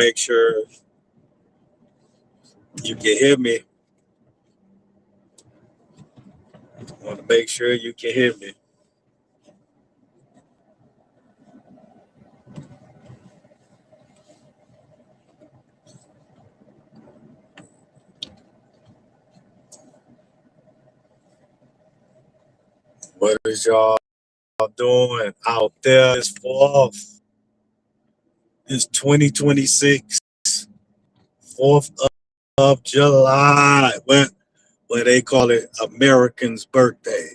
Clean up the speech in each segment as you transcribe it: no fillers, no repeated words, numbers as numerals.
make sure you can hear me. I want to make sure you can hear me. What is y'all doing out there? It's 4th. It's 2026, 4th of July. What they call it, American's birthday.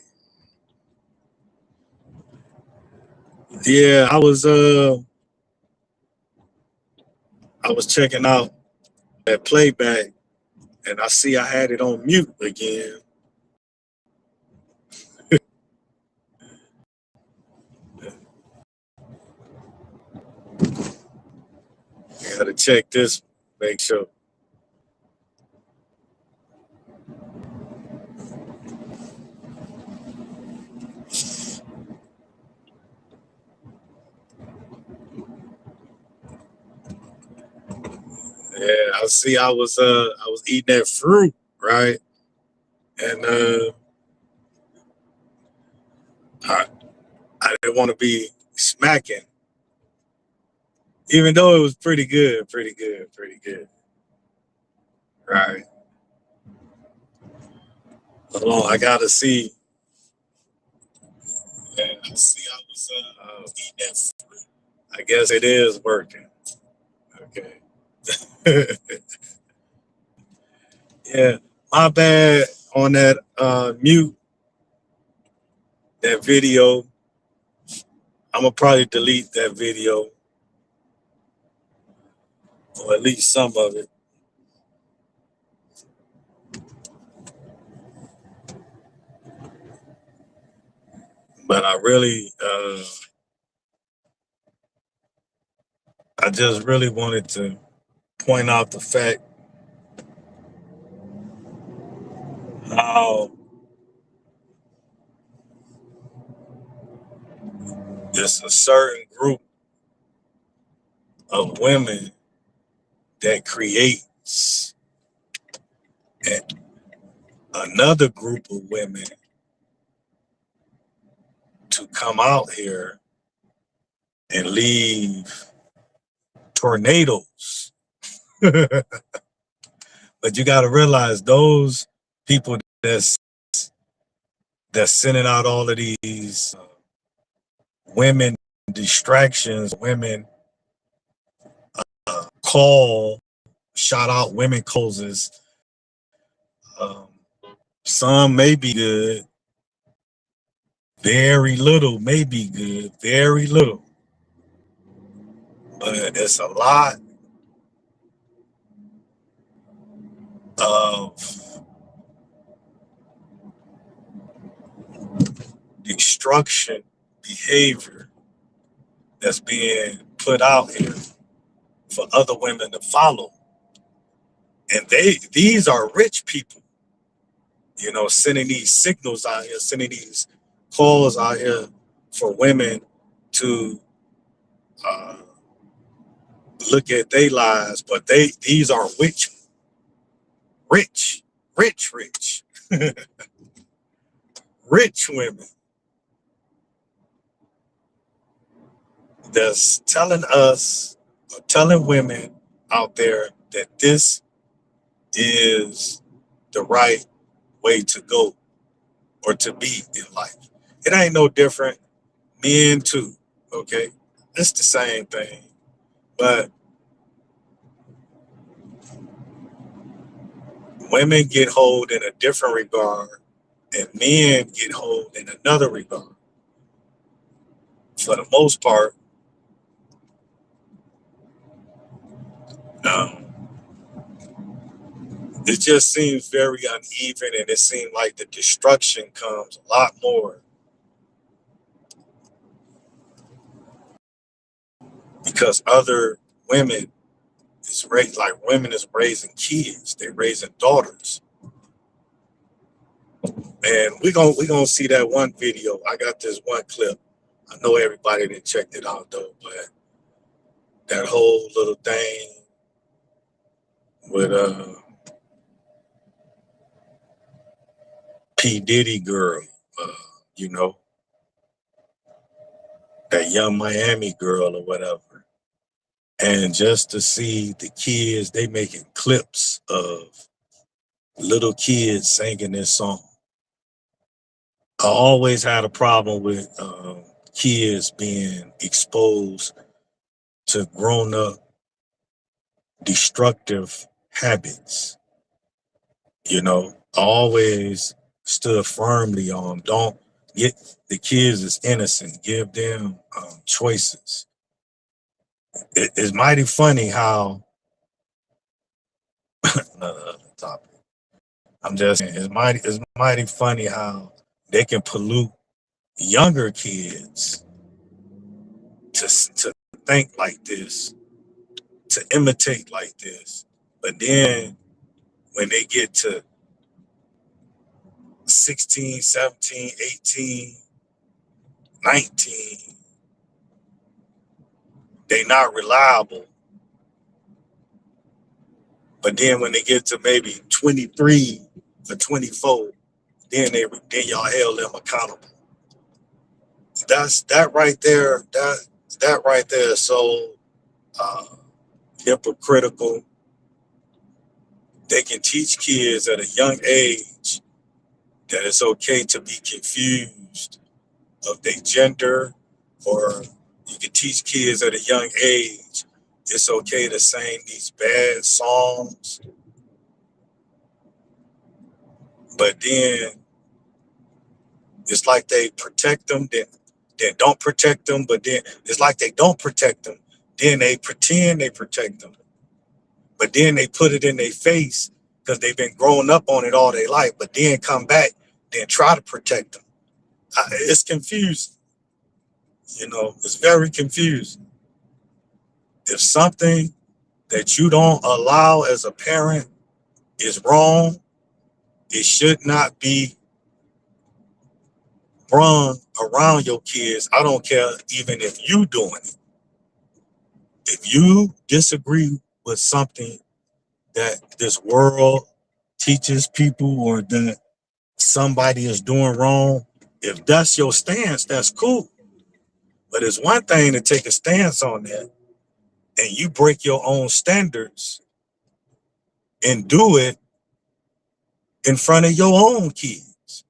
Yeah, I was checking out that playback, and I see I had it on mute again. I gotta check this, make sure. Yeah, I see. I was eating that fruit, right? And I didn't want to be smacking, even though it was pretty good, right? Hold on, I gotta see. Yeah, I see. I was eating that fruit. I guess it is working. Okay. Yeah, my bad on that mute that video. I'm gonna probably delete that video, or at least some of it. But I just really wanted to point out the fact how there's a certain group of women that creates another group of women to come out here and leave tornadoes. But you got to realize those people that's sending out all of these women distractions, women shout out women causes. Some may be good, very little may be good, very little. But it's a lot of destruction behavior that's being put out here for other women to follow. And these are rich people, sending these signals out here, sending these calls out here for women to look at their lives. But these are rich, rich women that's telling us, or telling women out there that this is the right way to go or to be in life. It ain't no different. Men too, okay? It's the same thing. But women get hold in a different regard and men get hold in another regard. For the most part, it just seems very uneven, and it seems like the destruction comes a lot more because other women women is raising kids, they're raising daughters. And we gonna see that one video. I got this one clip. I know everybody that checked it out though, but that whole little thing with P. Diddy girl, uh, you know, that young Miami girl or whatever. And just to see the kids, they making clips of little kids singing this song. I always had a problem with kids being exposed to grown up destructive habits. You know, I always stood firmly on don't get the kids is innocent, give them choices. It's mighty funny how another topic. I'm just saying, it's mighty funny how they can pollute younger kids to think like this, to imitate like this. But then when they get to 16, 17, 18, 19, they not reliable. But then when they get to maybe 23 or 24, then y'all held them accountable. That's that right there. That right there is so uh, hypocritical. They can teach kids at a young age that it's okay to be confused of their gender, or you can teach kids at a young age it's okay to sing these bad songs, but then it's like they protect them, then don't protect them, but then it's like they don't protect them, then they pretend they protect them, but then they put it in their face because they've been growing up on it all their life, but then come back, then try to protect them. It's confusing. You know, it's very confusing. If something that you don't allow as a parent is wrong, it should not be brung around your kids. I don't care even if you doing it. If you disagree with something that this world teaches people or that somebody is doing wrong, if that's your stance, that's cool. But it's one thing to take a stance on that and you break your own standards and do it in front of your own kids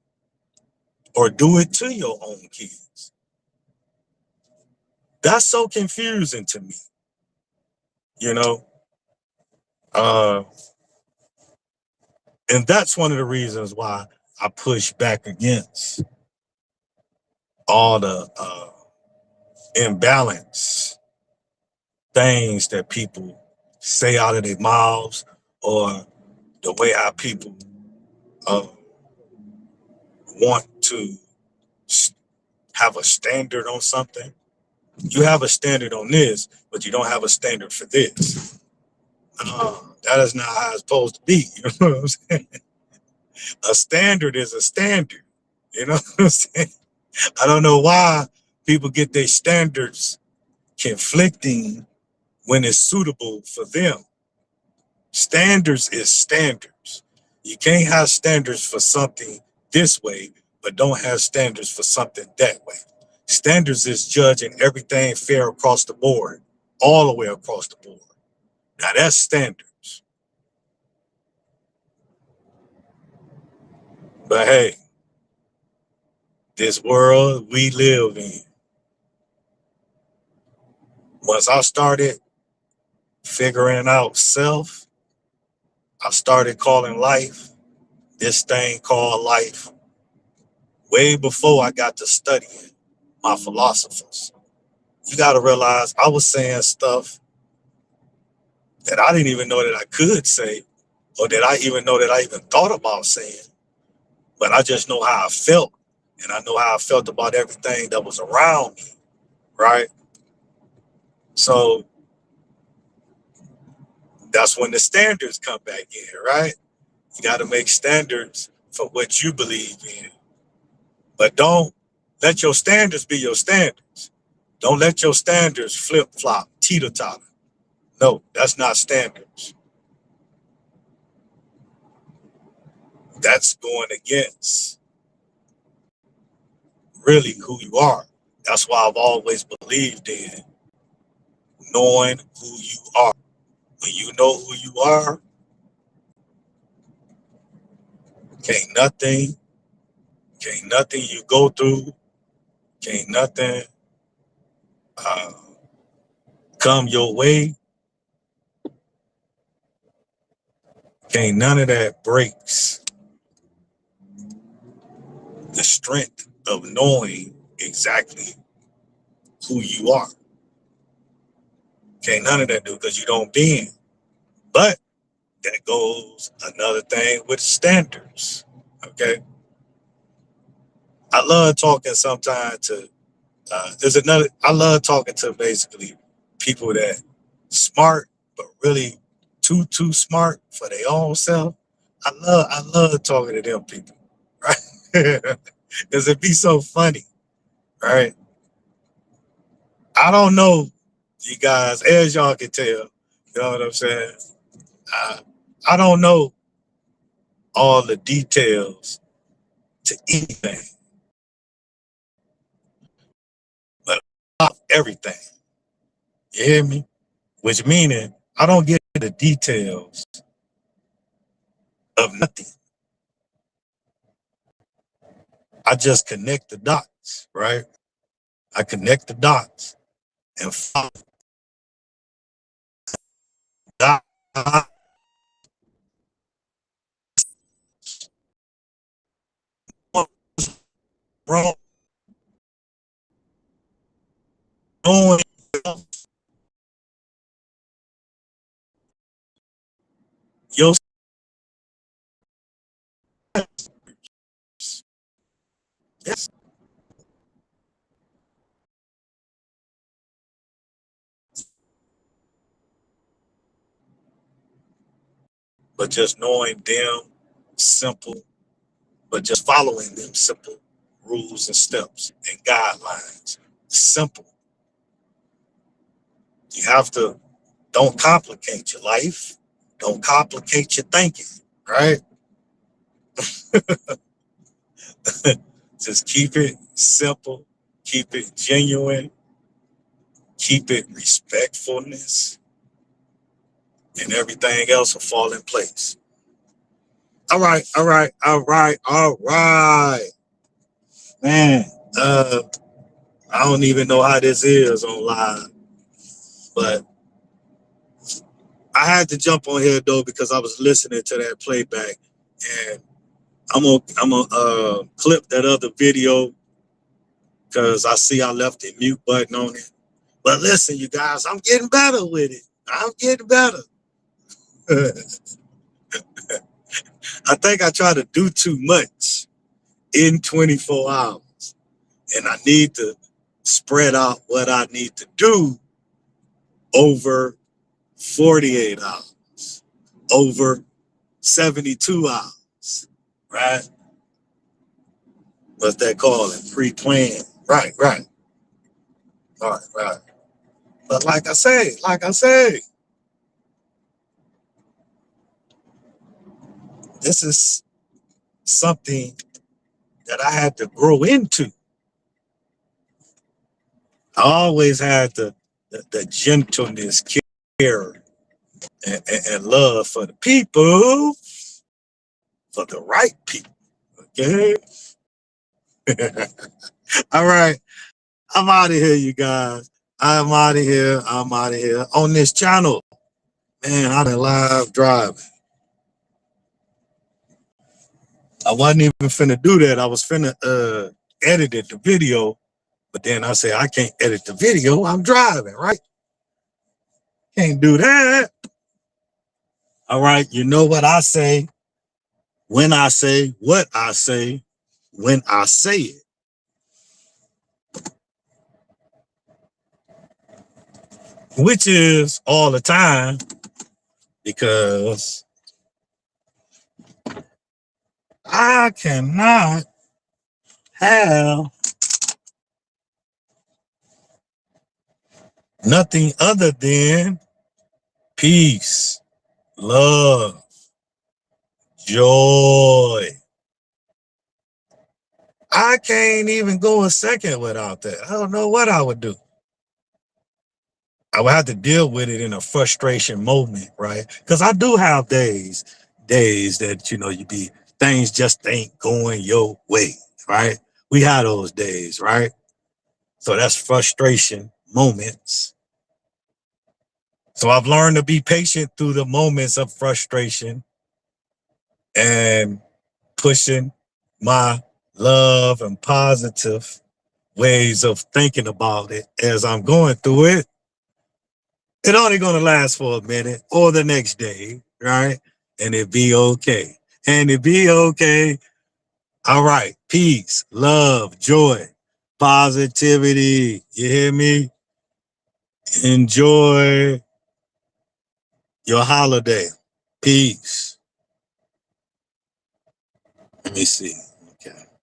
or do it to your own kids. That's so confusing to me, you know? Uh, and that's one of the reasons why I push back against all the imbalance things that people say out of their mouths, or the way how people uh, want to have a standard on something. You have a standard on this, but you don't have a standard for this. That is not how it's supposed to be. You know what I'm saying? A standard is a standard. You know what I'm saying? I don't know why people get their standards conflicting when it's suitable for them. Standards is standards. You can't have standards for something this way, but don't have standards for something that way. Standards is judging everything fair across the board, all the way across the board. Now that's standards. But hey, this world we live in, once I started figuring out self, I started calling life this thing called life way before I got to studying my philosophers. You got to realize I was saying stuff that I didn't even know that I could say, or that I even know that I even thought about saying, but I just know how I felt, and I know how I felt about everything that was around me, right? So that's when the standards come back in, right? You got to make standards for what you believe in, but don't let your standards be your standards. Don't let your standards flip flop, teeter totter. No, that's not standards. That's going against really who you are. That's why I've always believed in knowing who you are. When you know who you are, can't nothing, can't nothing you go through, can't nothing uh, come your way, can't none of that breaks the strength of knowing exactly who you are. Can't none of that do because you don't bend. But that goes another thing with standards. Okay. I love talking sometimes to I love talking to basically people that smart but really too smart for their own self. I love talking to them people, right? Because it be so funny, right? I don't know you guys, as y'all can tell, you know what I'm saying? I, I don't know all the details to anything, but I love everything. You hear me? Which meaning I don't get the details of nothing. I just connect the dots, right? I connect the dots and follow dot, wrong, knowing your yes, but just knowing them simple, but just following them simple rules and steps and guidelines. Simple. You have to don't complicate your life. Don't complicate your thinking, right? Just keep it simple, keep it genuine, keep it respectfulness, and everything else will fall in place. All right, all right, all right, all right. Man, uh, I don't even know how this is on live, but I had to jump on here though because I was listening to that playback, and I'm gonna clip that other video because I see I left the mute button on it. But listen, you guys, I'm getting better with it. I'm getting better. I think I try to do too much in 24 hours, and I need to spread out what I need to do over 48 hours, over 72 hours, right? What's that called? Pre-planned. Right, right. All right, right. But like I say, this is something that I had to grow into. I always had the gentleness, care, and love for the people, for the right people. Okay. All right. I'm out of here, you guys. I'm out of here. I'm out of here on this channel. Man, I done live driving. I wasn't even finna do that. I was finna edit the video, but then I said I can't edit the video. I'm driving, right? Can't do that. All right, you know what I say when I say what I say when I say it, which is all the time because I cannot have nothing other than peace, love, joy. I can't even go a second without that. I don't know what I would do. I would have to deal with it in a frustration moment, right? Because I do have days that things just ain't going your way, right? We have those days, right? So that's frustration moments. So I've learned to be patient through the moments of frustration and pushing my love and positive ways of thinking about it as I'm going through it. It only gonna last for a minute or the next day, right? And it be okay. And it be okay. All right. Peace, love, joy, positivity. You hear me? Enjoy your holiday. Peace. Let me see. Okay.